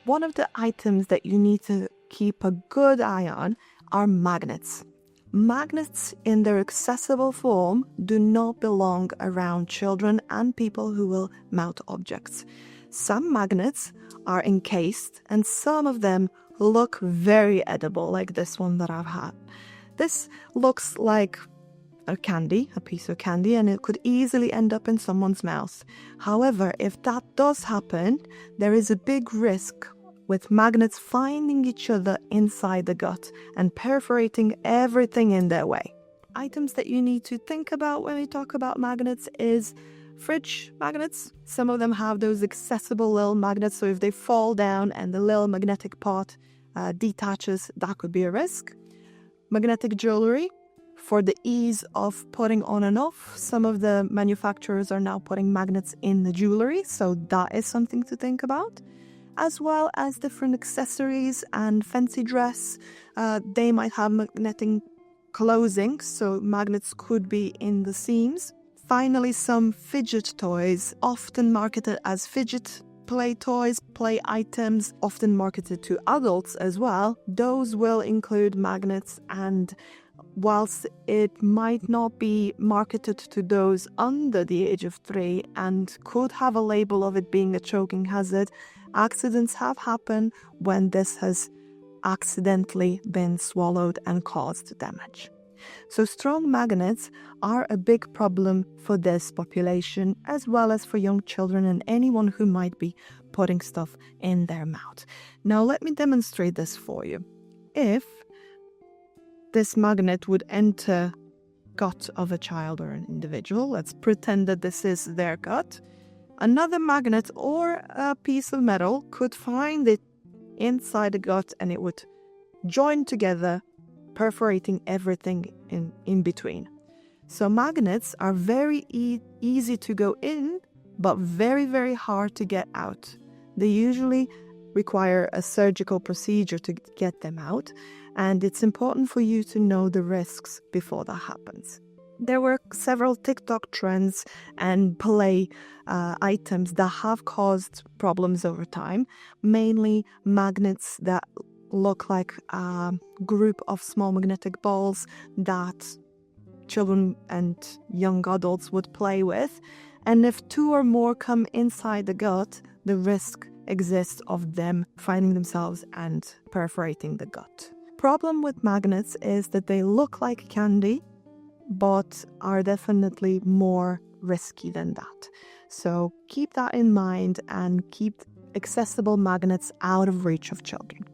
One of the items that you need to keep a good eye on are magnets. Magnets in their accessible form do not belong around children and people who will mount objects. Some magnets are encased and some of them look very edible, like this one that I've had. This looks like a piece of candy, and it could easily end up in someone's mouth. However, if that does happen, there is a big risk with magnets finding each other inside the gut and perforating everything in their way. Items that you need to think about when we talk about magnets is fridge magnets. Some of them have those accessible little magnets, so if they fall down and the little magnetic part detaches, that could be a risk. Magnetic jewelry, for the ease of putting on and off, some of the manufacturers are now putting magnets in the jewelry, so that is something to think about. As well as different accessories and fancy dress, they might have magnetic closing, so magnets could be in the seams. Finally, some fidget toys, often marketed as fidget play toys, play items, often marketed to adults as well. Those will include magnets, and whilst it might not be marketed to those under the age of 3 and could have a label of it being a choking hazard, accidents have happened when this has accidentally been swallowed and caused damage. So strong magnets are a big problem for this population, as well as for young children and anyone who might be putting stuff in their mouth. Now let me demonstrate this for you. If this magnet would enter gut of a child or an individual, let's pretend that this is their gut, another magnet or a piece of metal could find it inside the gut and it would join together, perforating everything in between. So magnets are very easy to go in, but very, very hard to get out. They usually require a surgical procedure to get them out, and it's important for you to know the risks before that happens. There were several TikTok trends and play items that have caused problems over time, mainly magnets that look like a group of small magnetic balls that children and young adults would play with. And if 2 or more come inside the gut, the risk exists of them finding themselves and perforating the gut. Problem with magnets is that they look like candy, but are definitely more risky than that. So keep that in mind and keep accessible magnets out of reach of children.